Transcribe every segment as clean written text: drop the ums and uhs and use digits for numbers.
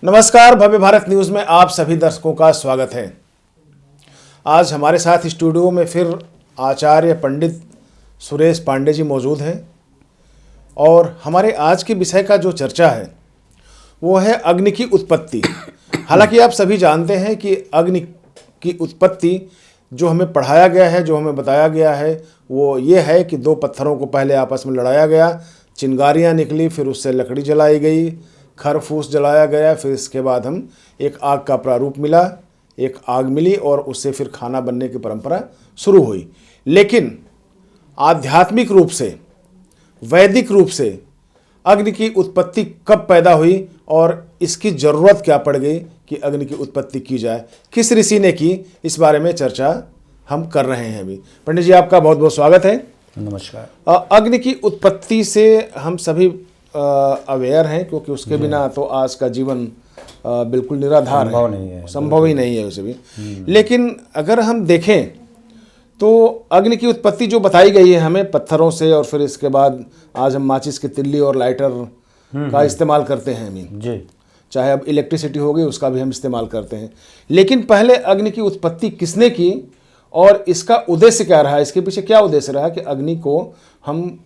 नमस्कार, भव्य भारत न्यूज़ में आप सभी दर्शकों का स्वागत है। आज हमारे साथ स्टूडियो में फिर आचार्य पंडित सुरेश पांडे जी मौजूद हैं और हमारे आज के विषय का जो चर्चा है वो है अग्नि की उत्पत्ति। हालांकि आप सभी जानते हैं कि अग्नि की उत्पत्ति जो हमें पढ़ाया गया है, जो हमें बताया गया है, वो ये है कि दो पत्थरों को पहले आपस में लड़ाया गया, चिंगारियाँ निकली, फिर उससे लकड़ी जलाई गई, खर फूस जलाया गया, फिर इसके बाद हम एक आग का प्रारूप मिला, एक आग मिली और उससे फिर खाना बनने की परंपरा शुरू हुई। लेकिन आध्यात्मिक रूप से, वैदिक रूप से अग्नि की उत्पत्ति कब पैदा हुई और इसकी ज़रूरत क्या पड़ गई कि अग्नि की उत्पत्ति की जाए, किस ऋषि ने की, इस बारे में चर्चा हम कर रहे हैं अभी। पंडित जी, आपका बहुत बहुत स्वागत है। नमस्कार। अग्नि की उत्पत्ति से हम सभी अवेयर हैं, क्योंकि उसके बिना तो आज का जीवन बिल्कुल निराधार है, संभव ही नहीं है उसे भी। लेकिन अगर हम देखें तो अग्नि की उत्पत्ति जो बताई गई है हमें पत्थरों से, और फिर इसके बाद आज हम माचिस की तिल्ली और लाइटर का इस्तेमाल करते हैं हम जी। चाहे अब इलेक्ट्रिसिटी हो गई, उसका भी हम इस्तेमाल करते हैं। लेकिन पहले अग्नि की उत्पत्ति किसने की और इसका उद्देश्य क्या रहा, इसके पीछे क्या उद्देश्य रहा कि अग्नि को हम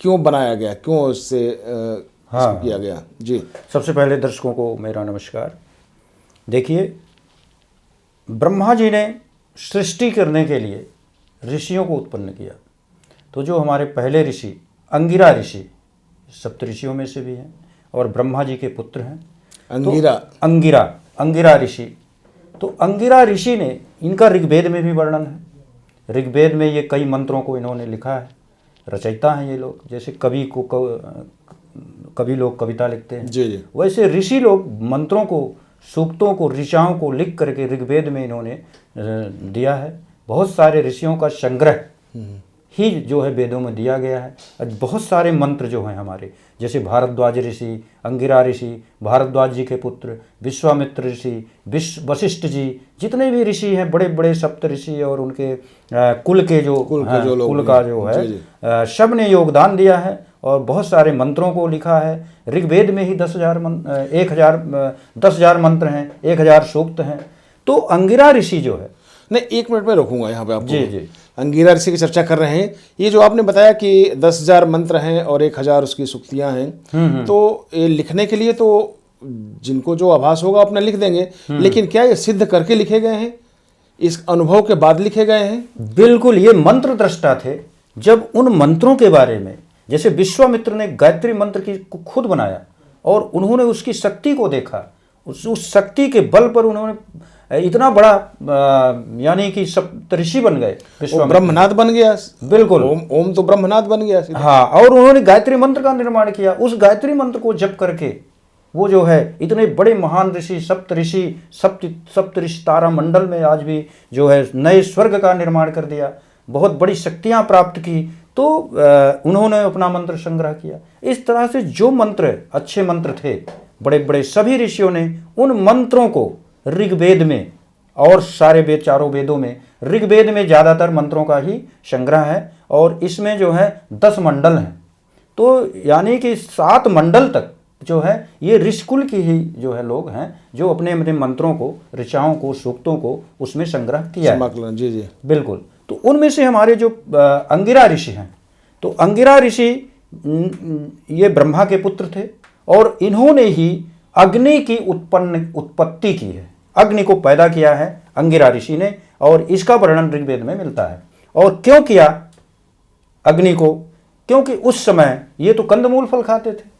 क्यों बनाया गया, क्यों उससे इसको किया गया जी। सबसे पहले दर्शकों को मेरा नमस्कार। देखिए, ब्रह्मा जी ने सृष्टि करने के लिए ऋषियों को उत्पन्न किया। तो जो हमारे पहले ऋषि अंगिरा ऋषि, सप्त ऋषियों में से भी हैं और ब्रह्मा जी के पुत्र हैं। अंगिरा ऋषि। तो अंगिरा ऋषि ने, इनका ऋग्वेद में भी वर्णन है। ऋग्वेद में ये कई मंत्रों को इन्होंने लिखा है, रचयिता हैं ये लोग। जैसे कवि लोग कविता लिखते हैं जी। वैसे ऋषि लोग मंत्रों को, सूक्तों को, ऋचाओं को लिख करके ऋग्वेद में इन्होंने दिया है। बहुत सारे ऋषियों का संग्रह ही जो है वेदों में दिया गया है। बहुत सारे मंत्र जो हैं हमारे, जैसे भारद्वाज ऋषि, अंगिरा ऋषि, भारद्वाज जी के पुत्र विश्वामित्र ऋषि, वशिष्ठ जी, जितने भी ऋषि हैं, बड़े बड़े सप्त ऋषि और उनके कुल का जो है सब ने योगदान दिया है और बहुत सारे मंत्रों को लिखा है। ऋग्वेद में ही 10,000 मंत्र हैं, 1,000 सूक्त हैं। तो अंगिरा ऋषि जो है, नहीं, 1 मिनट में रोकूंगा यहाँ पे आपको। जी। अंगिरा ऋषि की चर्चा कर रहे हैं। ये जो आपने बताया कि 10,000 मंत्र हैं और 1,000 उसकी सूक्तियाँ हैं, तो ये लिखने के लिए तो जिनको जो आभास होगा अपना लिख देंगे, लेकिन क्या ये सिद्ध करके लिखे गए हैं, इस अनुभव के बाद लिखे गए हैं? बिल्कुल, ये मंत्र दृष्टा थे। जब उन मंत्रों के बारे में, जैसे विश्वामित्र ने गायत्री मंत्र की खुद बनाया और उन्होंने उसकी शक्ति को देखा, उस शक्ति के बल पर उन्होंने इतना बड़ा यानी कि सप्तऋषि बन गए। ब्रह्मनाद बन गया। बिल्कुल, ओम तो ब्रह्मनाद बन गया। हाँ, और उन्होंने गायत्री मंत्र का निर्माण किया। उस गायत्री मंत्र को जप करके वो जो है इतने बड़े महान ऋषि, सप्तऋषि तारा मंडल में आज भी जो है नए स्वर्ग का निर्माण कर दिया, बहुत बड़ी शक्तियां प्राप्त की। तो उन्होंने अपना मंत्र संग्रह किया। इस तरह से जो मंत्र, अच्छे मंत्र थे, बड़े बड़े सभी ऋषियों ने उन मंत्रों को ऋग्वेद में और सारे वेद, चारों वेदों में, ऋग्वेद में ज़्यादातर मंत्रों का ही संग्रह है और इसमें जो है 10 मंडल हैं। तो यानी कि 7 मंडल तक जो है ये ऋषिकुल की ही जो है लोग हैं, जो अपने अपने मंत्रों को, ऋचाओं को, सूक्तों को उसमें संग्रह किया है। जी। बिल्कुल। तो उनमें से हमारे जो अंगिरा ऋषि हैं, तो अंगिरा ऋषि ये ब्रह्मा के पुत्र थे और इन्होंने ही अग्नि की उत्पत्ति की है। अग्नि को पैदा किया है अंगिरा ऋषि ने और इसका वर्णन ऋग्वेद में मिलता है। और क्यों किया अग्नि को? क्योंकि उस समय ये तो कंदमूल फल खाते थे।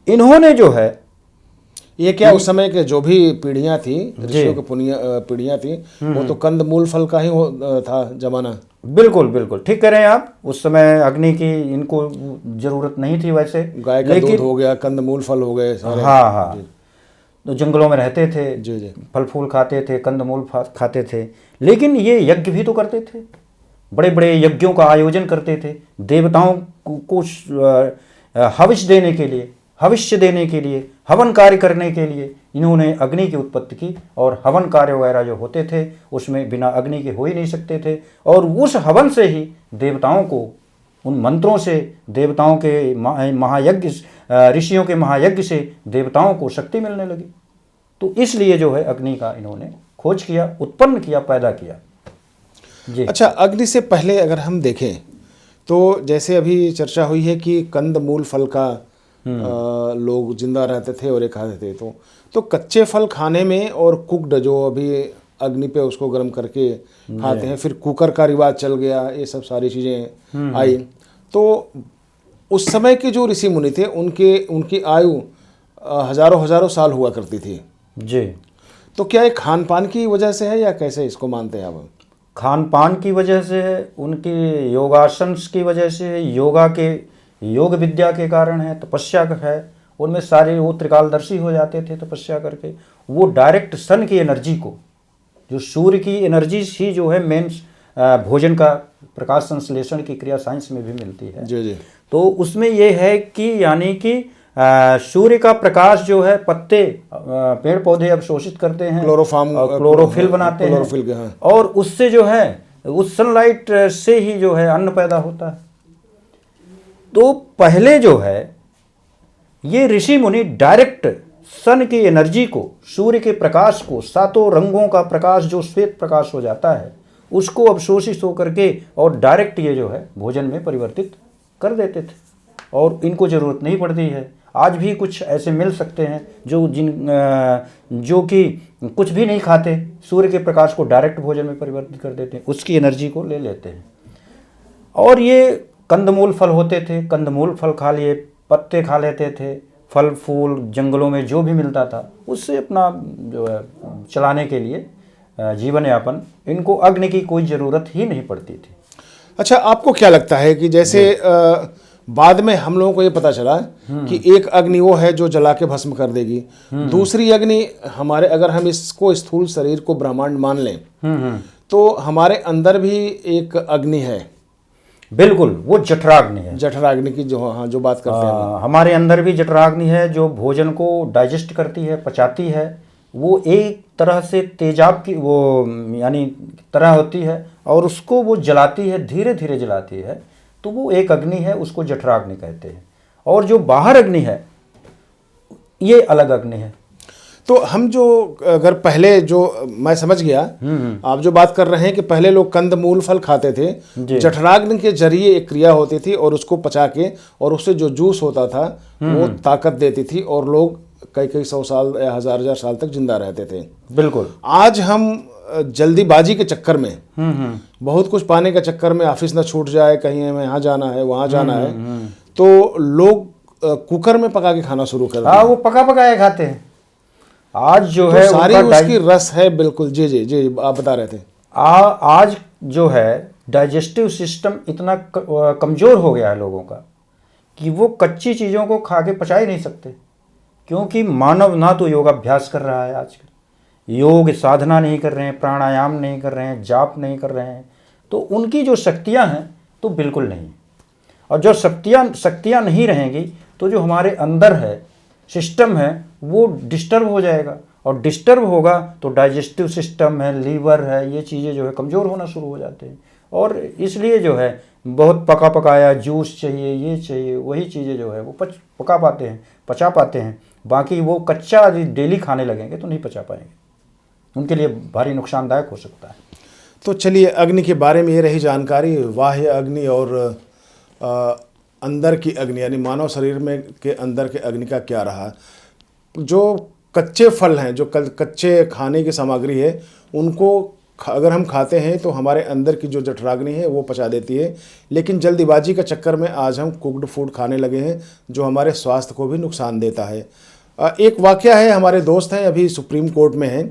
इन्होंने जो है, ये क्या उस समय के जो भी पीढ़ियां थी, ऋषियों की पीढ़ियां थी, वो तो कंदमूल फल का ही था जमाना। बिल्कुल बिल्कुल, ठीक कह रहे हैं आप। उस समय अग्नि की इनको जरूरत नहीं थी वैसे। गाय का दूध हो गया, कंदमूल फल हो गए सारे। हाँ। तो जंगलों में रहते थे, जी। फल फूल खाते थे, कंदमूल खाते थे। लेकिन ये यज्ञ भी तो करते थे, बड़े बड़े यज्ञों का आयोजन करते थे। देवताओं को हविष्य देने के लिए, हवन कार्य करने के लिए इन्होंने अग्नि की उत्पत्ति की। और हवन कार्य वगैरह जो होते थे उसमें बिना अग्नि के हो ही नहीं सकते थे। और उस हवन से ही देवताओं को उन मंत्रों से, देवताओं के महायज्ञ, ऋषियों के महायज्ञ से देवताओं को शक्ति मिलने लगी। तो इसलिए जो है अग्नि का इन्होंने खोज किया, उत्पन्न किया, पैदा किया जी। अच्छा, अग्नि से पहले अगर हम देखें तो जैसे अभी चर्चा हुई है कि कंद मूल फल का लोग जिंदा रहते थे और ये खाते थे, तो कच्चे फल खाने में और कुक्ड जो अभी अग्नि पे उसको गर्म करके खाते हैं, फिर कुकर का रिवाज चल गया, ये सब सारी चीज़ें आई। तो उस समय के जो ऋषि मुनि थे उनकी आयु हजारों हजारों साल हुआ करती थी जी। तो क्या ये खान पान की वजह से है या कैसे इसको मानते हैं आप? खान पान की वजह से है, उनकी योगासन की वजह से है, योग विद्या के कारण है, तपस्या का है। उनमें सारे वो त्रिकालदर्शी हो जाते थे तपस्या करके। वो डायरेक्ट सन की एनर्जी को, जो सूर्य की एनर्जी ही जो है मेन भोजन का प्रकाश संश्लेषण की क्रिया साइंस में भी मिलती है जी जी। तो उसमें ये है कि यानी कि सूर्य का प्रकाश जो है पत्ते, पेड़ पौधे अवशोषित करते हैं, क्लोरोफिल बनाते हैं, और उससे जो है उस सनलाइट से ही जो है अन्न पैदा होता है। तो पहले जो है ये ऋषि मुनि डायरेक्ट सन की एनर्जी को, सूर्य के प्रकाश को, सातों रंगों का प्रकाश जो श्वेत प्रकाश हो जाता है, उसको अवशोषित होकर के और डायरेक्ट ये जो है भोजन में परिवर्तित कर देते थे और इनको ज़रूरत नहीं पड़ती है। आज भी कुछ ऐसे मिल सकते हैं जो कि कुछ भी नहीं खाते, सूर्य के प्रकाश को डायरेक्ट भोजन में परिवर्तित कर देते हैं, उसकी एनर्जी को ले लेते हैं। और ये कंदमूल फल होते थे, कंदमूल फल खा लिए, पत्ते खा लेते थे, फल फूल जंगलों में जो भी मिलता था उससे अपना जो है चलाने के लिए जीवन यापन, इनको अग्नि की कोई ज़रूरत ही नहीं पड़ती थी। अच्छा, आपको क्या लगता है कि जैसे बाद में हम लोगों को ये पता चला कि एक अग्नि वो है जो जला के भस्म कर देगी, दूसरी अग्नि हमारे, अगर हम इसको स्थूल शरीर को ब्रह्मांड मान लें तो हमारे अंदर भी एक अग्नि है। बिल्कुल, वो जठराग्नि है। जठराग्नि की जो बात करते हैं, हमारे अंदर भी जठराग्नि है जो भोजन को डाइजेस्ट करती है, पचाती है। वो एक तरह से तेजाब की वो यानी तरह होती है और उसको वो जलाती है, धीरे धीरे जलाती है। तो वो एक अग्नि है, उसको जठराग्नि कहते हैं। और जो बाहर अग्नि है ये अलग अग्नि है। तो हम जो अगर पहले जो मैं समझ गया, आप जो बात कर रहे हैं कि पहले लोग कंद मूल फल खाते थे, जठराग्नि के जरिए एक क्रिया होती थी और उसको पचा के और उससे जो जूस होता था वो ताकत देती थी और लोग कई सौ साल या हजार साल तक जिंदा रहते थे। बिल्कुल। आज हम जल्दीबाजी के चक्कर में, बहुत कुछ पाने के चक्कर में, ऑफिस ना छूट जाए, कहीं हमें यहाँ जाना है वहाँ जाना है, तो लोग कुकर में पका के खाना शुरू कर दिया। वो पका पकाया खाते हैं आज जो तो है सारी उसकी रस है। बिल्कुल जी जी जी, आप बता रहे थे। आज जो है डाइजेस्टिव सिस्टम इतना कमज़ोर हो गया है लोगों का कि वो कच्ची चीज़ों को खा के पचा ही नहीं सकते, क्योंकि मानव ना तो योगाभ्यास कर रहा है, आजकल योग साधना नहीं कर रहे हैं, प्राणायाम नहीं कर रहे हैं, जाप नहीं कर रहे हैं, तो उनकी जो शक्तियां हैं तो बिल्कुल नहीं। और जो शक्तियां नहीं रहेंगी तो जो हमारे अंदर है सिस्टम है वो डिस्टर्ब हो जाएगा, और डिस्टर्ब होगा तो डाइजेस्टिव सिस्टम है, लीवर है, ये चीज़ें जो है कमज़ोर होना शुरू हो जाते हैं। और इसलिए जो है बहुत पका पकाया जूस चाहिए, ये चाहिए, वही चीज़ें जो है वो पका पाते हैं, पचा पाते हैं। बाकी वो कच्चा डेली खाने लगेंगे तो नहीं पचा पाएंगे, उनके लिए भारी नुकसानदायक हो सकता है। तो चलिए, अग्नि के बारे में ये रही जानकारी, बाह्य अग्नि और अंदर की अग्नि यानी मानव शरीर में के अंदर के अग्नि का क्या रहा। जो कच्चे फल हैं, जो कच्चे खाने की सामग्री है, उनको अगर हम खाते हैं तो हमारे अंदर की जो जठराग्नि है वो पचा देती है। लेकिन जल्दीबाजी के चक्कर में आज हम कुक्ड फूड खाने लगे हैं जो हमारे स्वास्थ्य को भी नुकसान देता है। एक वाकया है, हमारे दोस्त हैं, अभी सुप्रीम कोर्ट में हैं,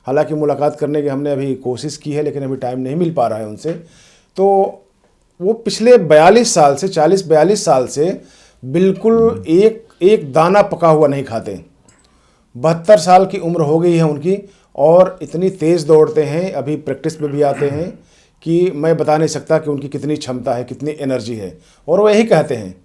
हालांकि मुलाकात करने की हमने अभी कोशिश की है लेकिन अभी टाइम नहीं मिल पा रहा है उनसे। तो वो पिछले 42 साल से 40-42 साल से बिल्कुल एक दाना पका हुआ नहीं खाते। 72 साल की उम्र हो गई है उनकी और इतनी तेज़ दौड़ते हैं, अभी प्रैक्टिस में भी आते हैं कि मैं बता नहीं सकता कि उनकी कितनी क्षमता है, कितनी एनर्जी है। और वो यही कहते हैं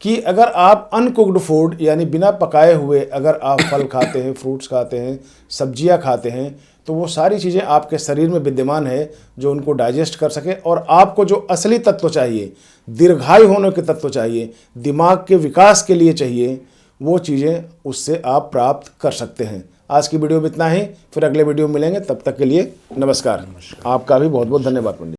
कि अगर आप अनकुक्ड फूड यानी बिना पकाए हुए अगर आप फल खाते हैं, फ्रूट्स खाते हैं, सब्जियां खाते हैं, तो वो सारी चीज़ें आपके शरीर में विद्यमान है जो उनको डाइजेस्ट कर सके और आपको जो असली तत्व चाहिए, दीर्घायु होने के तत्व चाहिए, दिमाग के विकास के लिए चाहिए, वो चीज़ें उससे आप प्राप्त कर सकते हैं। आज की वीडियो में इतना ही, फिर अगले वीडियो में मिलेंगे, तब तक के लिए नमस्कार। आपका भी बहुत बहुत धन्यवाद पंडित।